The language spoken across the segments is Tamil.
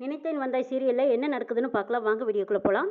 நினைத்தேன் வந்தாய் சீரியலில் என்ன நடக்குதுன்னு பார்க்கலாம் வாங்க வீடியோக்குள்ளே போகலாம்.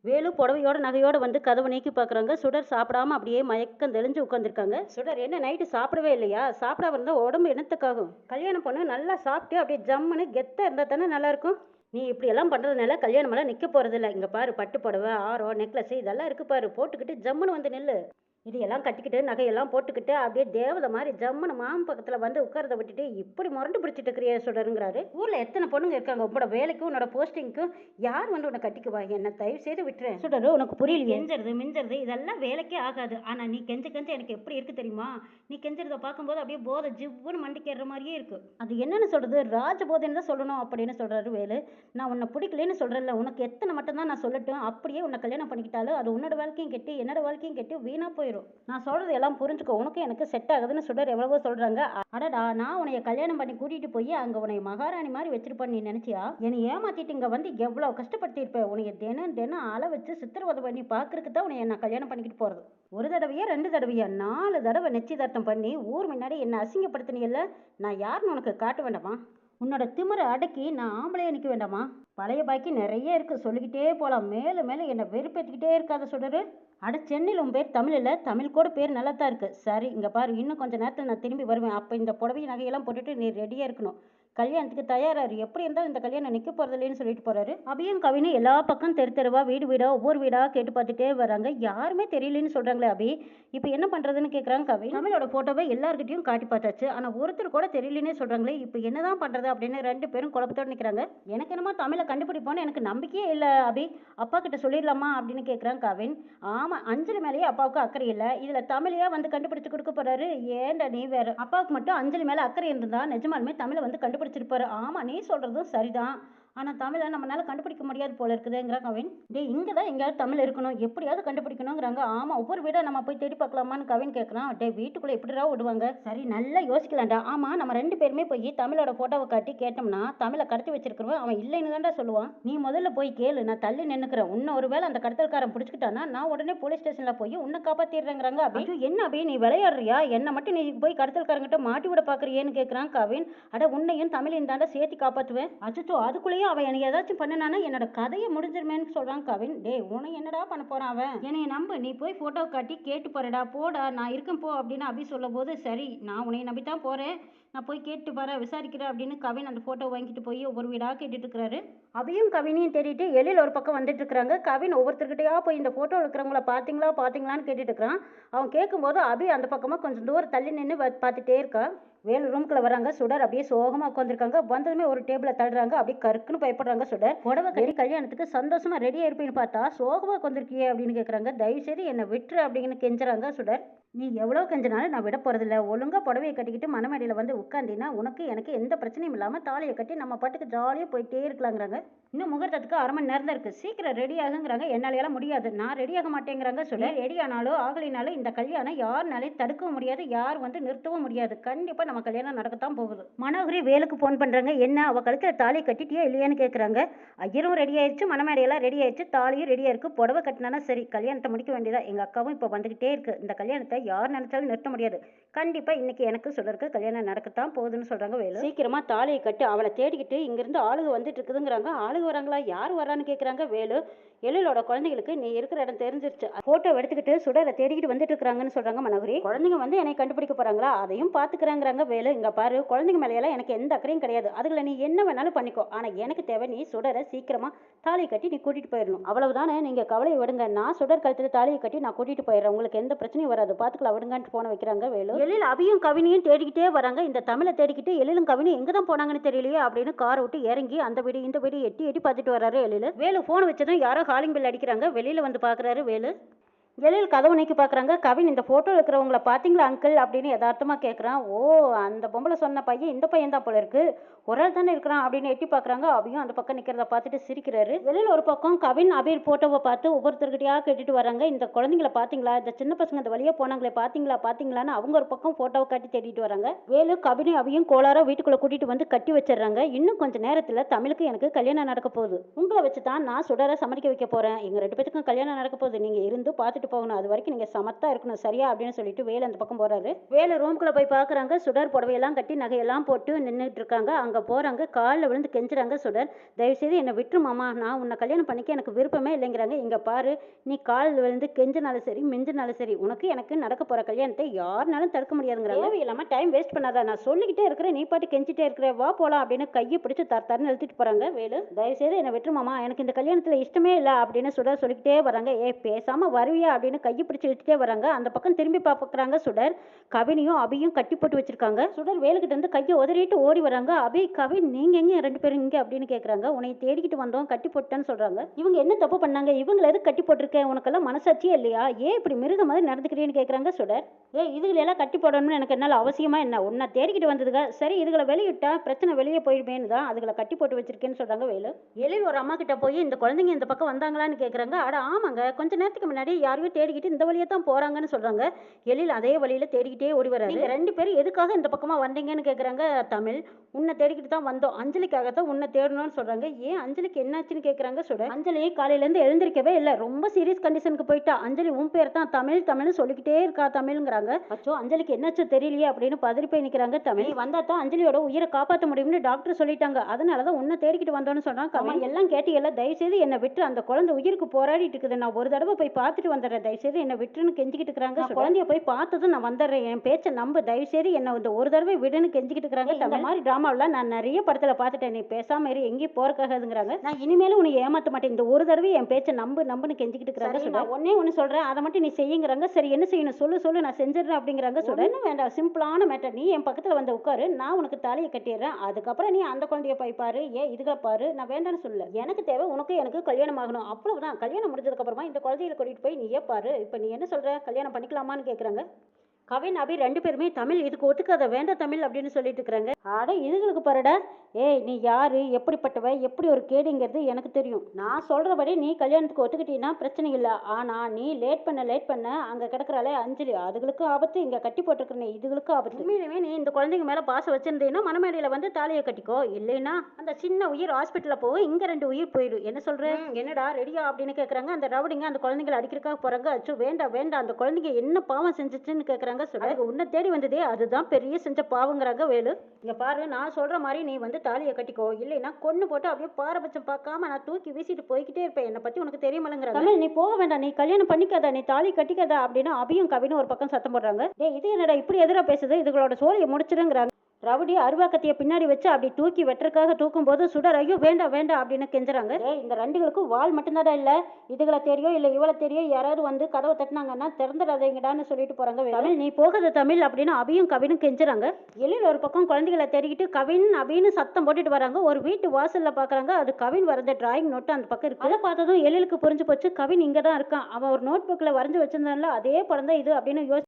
வேலு புடவையோட நகையோட வந்து கதவை நீக்கி பார்க்குறாங்க. சுடர் சாப்பிடாம அப்படியே மயக்கம் தெளிஞ்சு உட்காந்துருக்காங்க. சுடர் என்ன நைட்டு சாப்பிடவே இல்லையா? சாப்பிடாம இருந்தால் உடம்பு என்னத்துக்காகும்? கல்யாணம் பொண்ணு நல்லா சாப்பிட்டு அப்படியே ஜம்முன்னு கெத்தாக இருந்தால் தானே நல்லாயிருக்கும். நீ இப்படியெல்லாம் பண்ணுறதுனால கல்யாணமெல்லாம் நிற்க போகிறதில்ல. இங்கே பாரு, பட்டு புடவை, ஆரம், நெக்லஸ் இதெல்லாம் இருக்குது பாரு, போட்டுக்கிட்டு ஜம்முன்னு வந்து நெல்லு. இதையெல்லாம் கட்டிக்கிட்டு நகையெல்லாம் போட்டுக்கிட்டு அப்படியே தேவதை மாதிரி ஜம்முன்னு மாமன் பக்கத்தில் வந்து உட்காரத விட்டுட்டு இப்படி முரண்டு பிடிச்சிட்டு இருக்கிறியா சுடருங்கிறாரு. ஊரில் எத்தனை பொண்ணுங்க இருக்காங்க, உன்னோட வேலைக்கும் உன்னோட போஸ்டிங்க்கும் யார் வந்து உன்னை கட்டிக்குவா? என்ன தயவு செய்து விட்டுறேன் சுடரு. உனக்கு புரியல, கெஞ்சறது மிஞ்சறது இதெல்லாம் வேலைக்கே ஆகாது. ஆனால் நீ கெஞ்ச கெஞ்ச எனக்கு எப்படி இருக்கு தெரியுமா? நீ கெஞ்சறதை பார்க்கும்போது அப்படியே போதை ஜிவ்வுன்னு மண்டிக்கிறற மாதிரியே இருக்கு. அது என்னன்னு சொல்றது? ராஜபோதைன்னு தான் சொல்லணும் அப்படின்னு சொல்றாரு வேலு. நான் உன்னை பிடிக்கலன்னு சொல்றேன்ல, உனக்கு எத்தனை மட்டும் தான் நான் சொல்லட்டும்? அப்படியே உன்னை கல்யாணம் பண்ணிக்கிட்டாலும் அது உன்னோட வாழ்க்கையும் கெட்டு என்னோட வாழ்க்கையும் கெட்டு வீணா போயிடும். நான் சொல்றது எல்லாம் புரிஞ்சுக்கோ, உனக்கு எனக்கு செட் ஆகுதுன்னு சுடர் எவ்வளவோ சொல்றாங்க. அடடா, நான் உன்னைய கல்யாணம் பண்ணி கூட்டிட்டு போய் அங்க உன்னை மகாராணி மாதிரி வச்சிருப்பேன் நீ நினைச்சியா? என்னை ஏமாத்திட்டு இங்க வந்து எவ்வளவு கஷ்டப்படுத்திருப்பேன். உன்னைய தினம் தினம் அள வச்சு சித்திரவதை பண்ணி பாக்குறதுக்கு தான் உன்னை நான் கல்யாணம் பண்ணிக்கிட்டு போறது. ஒரு தடவையா 2 தடவையா 4 தடவை நிச்சயதார்த்தம் பண்ணி ஊர் முன்னாடி என்ன அசிங்கப்படுத்தினியல்ல. நான் யாருன்னு உனக்கு காட்ட வேண்டாமா? உன்னோட திமிரை அடக்கி நான் ஆம்பளையா நிற்க வேண்டாமா? பழைய பாக்கி நிறைய இருக்கு, சொல்லிக்கிட்டே போகலாம். மேலும் மேலும் என்னை வெறுப்பேற்றிக்கிட்டே இருக்காத சுடரு. அட, சென்னையில் உன் பேர் தமிழ் இல்லை, தமிழ் கூட பேர் நல்லா தான் இருக்கு. சரி, இங்கே பாரு, இன்னும் கொஞ்சம் நேரத்தில் நான் திரும்பி வருவேன். அப்போ இந்த புடவை நகையெல்லாம் போட்டுட்டு நீ ரெடியாக இருக்கணும். கல்யாணத்துக்கு தயாராரு. எப்படி இருந்தாலும் இந்த கல்யாணம் நிற்க போகிறதில்லைன்னு சொல்லிட்டு போறாரு. அபியும் கவினும் எல்லா பக்கம் தெரு தெருவா வீடு வீடா ஒவ்வொரு வீடா கேட்டு பார்த்துட்டே வராங்க. யாருமே தெரியலன்னு சொல்றாங்களே அபி. இப்போ என்ன பண்றதுன்னு கேட்குறாங்க கவி. தமிழோட போட்டோவை எல்லார்கிட்டையும் காட்டி பார்த்தாச்சு, ஆனால் ஒருத்தர் கூட தெரியலன்னே சொல்றாங்களே. இப்போ என்னதான் பண்றது அப்படின்னு 2 பேரும் குழப்பத்தோடு நிற்கிறாங்க. எனக்கு என்னமோ தமிழை கண்டுபிடிப்போன்னு எனக்கு நம்பிக்கையே இல்லை அபி. அப்பா கிட்ட சொல்லிடலாமா அப்படின்னு கேட்குறாங்க கவின். ஆமா, அஞ்சலி மேலேயே அப்பாவுக்கு அக்கறை இல்லை, இதுல தமிழையா வந்து கண்டுபிடிச்சு கொடுக்க போறாரு. ஏண்டா நீ வேற. அப்பாவுக்கு மட்டும் அஞ்சலி மேல அக்கறை இருந்தா நிஜமாலுமே தமிழை வந்து கண்டுபிடிச்சிருப்பாரு. ஆமா, நீ சொல்றதும் சரிதான். ஆனால் தமிழை நம்மளால கண்டுபிடிக்க முடியாது போல இருக்குதுங்கிற கவின். இங்கே தான் எங்கேயாவது தமிழ் இருக்கணும், எப்படியாவது கண்டுபிடிக்கணுங்கிறாங்க. ஆமாம், ஒவ்வொரு வீடாக நம்ம போய் தேடி பார்க்கலாமான்னு கவின் கேட்குறான். வீட்டுக்குள்ளே எப்படிடா விடுவாங்க? சரி, நல்லா யோசிக்கலாம்டா. ஆமாம், நம்ம 2 பேருமே போய் தமிழோட ஃபோட்டோவை காட்டி கேட்டோம்னா தமிழை கடத்தி வச்சிருக்கிறவன் அவன் இல்லைன்னு தான்டா சொல்லுவான். நீ முதல்ல போய் கேளு, நான் தள்ளி நின்னுக்கிறேன். உன்ன ஒரு வேளை அந்த கடத்தல்காரன் பிடிச்சிக்கிட்டானா நான் உடனே போலீஸ் ஸ்டேஷனில் போய் உன்னை காப்பாற்றிடுறேங்கிறாங்க. அப்படி என்ன அபி, நீ விளையாடுறியா? என்னை மட்டும் நீ போய் கடத்தல்காரங்கிட்ட மாட்டி விட பார்க்குறியேன்னு கேட்குறான் கவின். அட, உன்னையும் தமிழையும் தாண்டா சேர்த்து காப்பாற்றுவேன். அச்சோ, அதுக்குள்ளேயே அவன் எனக்கு ஏதாச்சும் பண்ணனானா என்னோட கதையை முடிஞ்சிருமேன்னு சொல்றான் கவின். உன்னை என்னடா பண்ண போறான் அவன்? என்னைய நம்ப, நீ போய் போட்டோ காட்டி கேட்டு போறடா, போடா, நான் இருக்கேன் போ அப்படின்னு அபி சொல்லும் போது, சரி நான் உன்னைய நம்பி தான் போறேன், நான் போய் கேட்டு பாரு, விசாரிக்கிறேன் அப்படின்னு கவின் அந்த போட்டோ வாங்கிட்டு போய் ஒவ்வொரு வீடா கேட்டுட்டு இருக்கிறாரு. அபியும் கவினையும் தேடிட்டு எழில் ஒரு பக்கம் வந்துட்டு இருக்கிறாங்க. கவின் ஒவ்வொருத்தர்கிட்டயா போய் இந்த போட்டோ இருக்கிறவங்கள பாத்தீங்களா பாத்தீங்களான்னு கேட்டுட்டு இருக்கிறான். அவன் கேட்கும்போது அபி அந்த பக்கமா கொஞ்சம் தூரம் தள்ளி நின்று பார்த்துட்டே இருக்கா. வேலு ரூம்குள்ள வராங்க. சுடர் அப்படியே சோகமா உட்காந்துருக்காங்க. வந்ததுமே ஒரு டேபிள தள்ளுறாங்க. அப்படியே கருக்குன்னு பயப்படுறாங்க. சுடர், புடவை கட்டி கல்யாணத்துக்கு சந்தோஷமா ரெடியா இருப்பேன்னு பார்த்தா சோகமா உட்காந்துருக்கியே அப்படின்னு கேட்குறாங்க. தயவு செய்து என்னை விட்டுரு அப்படின்னு கெஞ்சுறாங்க. சுடர், நீ எவ்வளோ கெஞ்சினாலும் நான் விட போறதில்ல. ஒழுங்கா புடவையை கட்டிக்கிட்டு மணமேடையில் வந்து உட்காந்தினா உனக்கு எனக்கு எந்த பிரச்சனையும் இல்லாமல் தாலியை கட்டி நம்ம பாட்டுக்கு ஜாலியாக போயிட்டே இருக்கலாங்கிறாங்க. இன்னும் முகூர்த்தத்துக்கு 1/2 மணி நேரம் தான் இருக்கு, சீக்கிரம் ரெடி ஆகுங்கிறாங்க. என்னாலையெல்லாம் முடியாது, நான் ரெடி ஆக மாட்டேங்கிறாங்க. சொல்ல, ரெடி ஆனாலும் ஆகலினாலும் இந்த கல்யாணம் யாருனாலையும் தடுக்கவும் முடியாது, யார் வந்து நிறுத்தவும் முடியாது. கண்டிப்பா நம்ம கல்யாணம் நடக்கத்தான் போகுது. மனோகரி வேலுக்கு ஃபோன் பண்றாங்க. என்ன, அவ கழுத்துல தாலி கட்டிட்டியா இல்லையான்னு கேட்குறாங்க. ஐயரும் ரெடி ஆயிடுச்சு, மணமேடையெல்லாம் ரெடி ஆயிடுச்சு, தாலியும் ரெடியா இருக்கு. புடவை கட்டினா சரி, கல்யாணத்தை முடிக்க வேண்டியதா. எங்க அக்காவும் இப்போ வந்துகிட்டே இருக்கு. இந்த கல்யாணத்தை யார் நினைச்சாலும் நிறுத்த முடியாது. கண்டிப்பா இன்னைக்கு எனக்கு சொல்றதுக்கு கல்யாணம் நடக்கத்தான் போகுதுன்னு சொல்றாங்க வேலு. சீக்கிரமா தாலியை கட்டு, அவளை தேடிக்கிட்டு இங்கிருந்து ஆளுக வந்துட்டு இருக்குதுங்கிறாங்க. ஆளுக வராங்களா? யார் வரான்னு கேட்குறாங்க வேலு. எழிலோட குழந்தைகளுக்கு நீ இருக்கிற இடம் தெரிஞ்சிருச்சு, போட்டோ எடுத்துக்கிட்டு சுடரை தேடிக்கிட்டு வந்துட்டு இருக்கிறாங்கன்னு சொல்றாங்க மனோகரி. குழந்தைங்க வந்து என்னை கண்டுபிடிக்க போறாங்களா? அதையும் பாத்துக்கிறாங்கிறாங்க வேலு. இங்க பாரு, குழந்தைங்க மேலையெல்லாம் எனக்கு எந்த அக்கறையும் கிடையாது, அதுல நீ என்ன வேணாலும் பண்ணிக்கோ. ஆனா எனக்கு தேவை நீ சுடரை சீக்கிரமா தாலியை கட்டி நீ கூட்டிட்டு போயிடணும், அவ்வளவுதானே. நீங்க கவலையை விடுங்க, நான் சுடர் கழுத்துல தாலியை கட்டி நான் கூட்டிட்டு போயிடுறேன், உங்களுக்கு எந்த பிரச்சனையும் வராது, பாத்துக்கலாம் விடுங்கன்னு போன வைக்கிறாங்க வேலு. எழில் அபியும் கவினியும் தேடிக்கிட்டே வராங்க. இந்த தமிழை தேடிக்கிட்டு எழிலும் கவினியும் எங்க தான் போனாங்கன்னு தெரியலையே அப்படின்னு காரை விட்டு இறங்கி அந்த வீடு இந்த வீடு எட்டி எட்டி பார்த்துட்டு வர்றாரு எழில். வேலு போன் வச்சதும் யாரோ காலிங் பெல் அடிக்கிறாங்க. வெளியில வந்து பாக்குறாரு வேலு. எழில் கதவு நீக்கி பார்க்குறாங்க. கவின், இந்த ஃபோட்டோ இருக்கிறவங்கள பார்த்தீங்களா அங்கிள் அப்படின்னு யதார்த்தமாக கேட்குறான். ஓ, அந்த பொம்பளை சொன்ன பையன் இந்த பையன் தான் போல இருக்கு, ஒரு ஆள் தானே இருக்கிறான் அப்படின்னு எட்டி பார்க்குறாங்க. அபியும் அந்த பக்கம் நிற்கிறத பார்த்துட்டு சிரிக்கிறாரு. எழில் ஒரு பக்கம் கவின் அபீர் ஃபோட்டோவை பார்த்து ஒவ்வொருத்தர்கிட்டயா கேட்டுட்டு வராங்க. இந்த குழந்தைங்கள பார்த்தீங்களா, இந்த சின்ன பசங்க இந்த வழியாக போனாங்களே பார்த்தீங்களா பார்த்தீங்களான்னு அவங்க ஒரு பக்கம் ஃபோட்டோவை காட்டி தேடிட்டு வராங்க. வேலு கவினையும் அபியும் கோளாரா வீட்டுக்குள்ளே கூட்டிகிட்டு வந்து கட்டி வச்சிடுறாங்க. இன்னும் கொஞ்சம் நேரத்தில் தமிழுக்கு எனக்கு கல்யாணம் நடக்க போகுது, உங்களை வச்சு தான் நான் சுடரை சம்மதிக்க வைக்க போகிறேன், எங்கள் 2 பேத்துக்கும் கல்யாணம் நடக்க போகுது, நீங்கள் இருந்து பார்த்துட்டு சாப்பிட்டு போகணும், அது வரைக்கும் நீங்கள் சமத்தா இருக்கணும் சரியா அப்படின்னு சொல்லிட்டு வேலு அந்த பக்கம் போறாரு. வேலு ரூம்குள்ளே போய் பார்க்குறாங்க. சுடர் புடவையெல்லாம் கட்டி நகையெல்லாம் போட்டு நின்றுட்டு இருக்காங்க. அங்கே போகிறாங்க, காலில் விழுந்து கெஞ்சுறாங்க. சுடர், தயவுசெய்து என்னை விட்டுரு மாமா, நான் உன்னை கல்யாணம் பண்ணிக்க எனக்கு விருப்பமே இல்லைங்கிறாங்க. இங்கே பாரு, நீ காலில் விழுந்து கெஞ்சினாலும் சரி மிஞ்சினாலும் சரி உனக்கு எனக்கு நடக்க போகிற கல்யாணத்தை யாருனாலும் தடுக்க முடியாதுங்கிறாங்க. தேவையில்லாமல் டைம் வேஸ்ட் பண்ணாத, நான் சொல்லிக்கிட்டே இருக்கிறேன், நீ பாட்டு கெஞ்சிட்டே இருக்கிற, வா போகலாம் அப்படின்னு கையை பிடிச்சி தரன்னு எழுதிட்டு போகிறாங்க. வேலு, தயவுசெய்து என்னை விட்டுரு மாமா, எனக்கு இந்த கல்யாணத்தில் இஷ்டமே இல்லை அப்படின்னு சுடர் சொல்லிக்கிட்டே வராங்க. பேசாமல் வருவியா அப்படின்னு கையை பிடிச்சி இழுத்துட்டே வராங்க. அந்த பக்கம் திரும்பி பார்க்குறாங்க. சுடர் கவினியும் அபியும் கட்டி போட்டு வச்சிருக்காங்க. சுடர் வேலுக்கிட்ட இருந்து கையை உதறிட்டு ஓடி வராங்க. அபி, கவின், நீங்க எங்க ரெண்டு பேரும் இங்க அப்படின்னு கேட்குறாங்க. உன்னை தேடிக்கிட்டு வந்தோம், கட்டி போட்டேன்னு சொல்றாங்க. இவங்க என்ன தப்பு பண்ணாங்க, இவங்களை எதுக்கு கட்டி போட்டிருக்கேன், உனக்கெல்லாம் மனசாட்சியே இல்லையா, ஏன் இப்படி மிருக மாதிரி நடந்துக்கிறேன்னு கேட்குறாங்க. சுடர், இதுகளெல்லாம் கட்டி போடணும்னு எனக்கு என்னால் அவசியமா என்ன, உன்னை தேடிக்கிட்டு வந்ததுங்க, சரி இதுகளை வெளியிட்டா பிரச்சனை வெளியே போயிடுமேன்னு தான் அதுகளை கட்டி போட்டு வச்சிருக்கேன்னு சொல்றாங்க. வேலு, எழில் ஒரு அம்மா கிட்ட போய் இந்த குழந்தைங்க இந்த பக்கம் வந்தாங்களான்னு கேட்குறாங்க. அட ஆமாங்க, கொஞ்ச நேரத்துக்கு முன்னாடி யாரையும் தேடிக்கிட்டு இந்த வழியை தான் போறாங்கன்னு சொல்றாங்க. எழில் அதே வழியில தேடிக்கிட்டே ஓடி வராரு. நீங்க ரெண்டு பேரும் எதுக்காக இந்த பக்கமா வந்தீங்கன்னு கேட்குறாங்க. தமிழ், உன்னை தேடிக்கிட்டு தான் வந்தோம், அஞ்சலிக்காக தான் உன்னை தேடணும்னு சொல்றாங்க. ஏன் அஞ்சலிக்கு என்னாச்சுன்னு கேட்குறாங்க. சுடர், அஞ்சலி காலையிலேருந்து எழுந்திருக்கவே இல்லை, ரொம்ப சீரியஸ் கண்டிஷனுக்கு போயிட்டா, அஞ்சலி உன் பேர் தான் தமிழ் தமிழ்னு சொல்லிக்கிட்டே இருக்கா தமிழ்ங்கிறாங்க. அச்சோ அஞ்சலிக்கு என்னாச்சு தெரியலையே அப்படின்னு பதறி போய் நிற்கிறாங்க. தமிழ், வந்தா தான் அஞ்சலியோட உயிரை காப்பாற்ற முடியும்னு டாக்டர் சொல்லிட்டாங்க, அதனால தான் உன்னை தேடிக்கிட்டு வந்தோன்னு சொன்னாங்க. அவன் எல்லாம் கேட்டீங்கல்ல, தயவுசெய்து என்னை விட்டு, அந்த குழந்தை உயிருக்கு போராடிட்டு இருக்குது, நான் ஒரு தடவை போய் பார்த்துட்டு வந்துடுறேன், தயவுசெய்து என்னை விட்டுன்னு கெஞ்சிக்கிட்டு இருக்கிறாங்க. குழந்தைய போய் பார்த்ததும் நான் வந்துடுறேன், என் பேச்சை நம்ப, தயவுசெய்து என்ன இந்த ஒரு தடவை விடுன்னு கெஞ்சிக்கிட்டு இருக்கிறாங்க. இந்த மாதிரி டிராமாவில் நான் நிறைய படத்தில் பார்த்துட்டேன், நீ பேசாம இரு, எங்கேயும் போறக்காகுதுங்கிறாங்க. நான் இனிமேலும் உன்னை ஏமாற்ற மாட்டேன், இந்த ஒரு தடவை என் பேச்சை நம்புன்னு கெஞ்சிக்கிட்டு இருக்கிறாங்க. நான் ஒன்னே ஒன்று சொல்றேன், அதை மட்டும் நீ செய்யுங்கிறாங்க. சரி என்ன செய்யணும் சொல்லு நான் செஞ்சிடறேன் அப்படிங்கிறாங்க. சொல்றேன் வேண்டாம், சிம்பிளான மேட்டர், நீ என் பக்கத்தில் வந்து உட்காரு, நான் உனக்கு தலையை கட்டிடுறேன், அதுக்கப்புறம் நீ அந்த குழந்தைய போய் பாரு, ஏன் இதுகளை பாரு, நான் வேண்டாம்னு சொல்லல, எனக்கு தேவை உனக்கு எனக்கு கல்யாணம் ஆகணும், அவ்வளவுதான், கல்யாணம் முடிஞ்சதுக்கு அப்புறமா இந்த குழந்தைகளை கூட்டிட்டு போய் நீயே பாரு, இப்போ நீ என்ன சொல்ற, கல்யாணம் பண்ணிக்கலாமான்னு கேட்குறாங்க. கவின் அபி ரெண்டு பேருமே தமிழ் இதுக்கு ஒத்துக்காத, வேண்டாம் தமிழ் அப்படின்னு சொல்லிட்டு இருக்கிறாங்க. ஆட இதுகளுக்கு பாருடா, ஏய் நீ யாரு, எப்படிப்பட்டவ, எப்படி ஒரு கேடுங்கிறது எனக்கு தெரியும், நான் சொல்றபடி நீ கல்யாணத்துக்கு ஒத்துக்கிட்டீங்கன்னா பிரச்சனை இல்லை, ஆனா நீ லேட் பண்ண அங்க கிடக்குறாளே அஞ்சலி, அதுகளுக்கு ஆபத்து, இங்க கட்டி போட்டுருக்கேன் இதுகளுக்கு ஆபத்து. உண்மையிலுமே நீ இந்த குழந்தைங்க மேல பாசம் வச்சிருந்தீங்கன்னா மனமேடையில வந்து தாலியை கட்டிக்கோ, இல்லைன்னா அந்த சின்ன உயிர் ஹாஸ்பிட்டல்ல போகும், இங்க ரெண்டு உயிர் போயிடும், என்ன சொல்ற, என்னடா ரெடியா அப்படின்னு கேட்குறாங்க. அந்த ரவுடிங்க அந்த குழந்தைங்களை அடிக்கிறதுக்காக போறாங்க. அச்சோ வேண்டாம் அந்த குழந்தைங்க என்ன பாவம் செஞ்சிச்சுன்னு கேட்குறாங்க. உன்னை தேடி வந்ததே அதுதான் பெரிய செஞ்ச பாவங்கிறாங்க. வேலு, இங்க பாரு, நான் சொல்ற மாதிரி நீ வந்து தாலியை கட்டிக்கோ, இல்லைன்னா கொன்னு போட்டு அப்படியே பாரபட்சம் பார்க்காம நான் தூக்கி வீசிட்டு போய்கிட்டே இருப்பேன், என்னை பத்தி உனக்கு தெரியுமில்லைங்கிறாங்க. தமிழ், நீ போக வேண்டாம், நீ கல்யாணம் பண்ணிக்காத, நீ தாலி கட்டிக்காத அப்படின்னு அபியும் கவினும் ஒரு பக்கம் சத்தம் போடுறாங்க. இது என்னடா இப்படி எதிரா பேசுது, இதுகளோட சோழியை முடிச்சிருங்கிறாங்க. ரவுடி அருவா கத்திய பின்னாடி வச்சு அப்படி தூக்கி வெட்டுறதுக்காக தூக்கும் போது சுடர் ஐயோ வேண்டாம் அப்படின்னு கெஞ்சுறாங்க. இந்த ரெண்டுகளுக்கும் வால் மட்டும்தாடா இல்ல, இதுகளை தேடியோ இல்ல இவளை தேடியோ யாராவது வந்து கதவை தட்டினாங்கன்னா திறந்துடாதீங்கடான்னு சொல்லிட்டு போறாங்க. தமிழ், நீ போகாத தமிழ் அப்படின்னு அபியும் கவினும் கெஞ்சுறாங்க. எழில் ஒரு பக்கம் குழந்தைகளை தேடிக்கிட்டு கவின் அபின்னு சத்தம் போட்டுட்டு வராங்க. ஒரு வீட்டு வாசல்ல பாக்குறாங்க, அது கவின் வரைஞ்ச டிராயிங் நோட்டு அந்த பக்கம் இருக்கு. அதை பார்த்ததும் எழிலுக்கு புரிஞ்சு போச்சு, கவின் இங்க தான் இருக்கான், அவன் ஒரு நோட் புக்ல வரைஞ்சு வச்சிருந்தான்ல அதே படம் தான் இது அப்படின்னு யோசிச்சு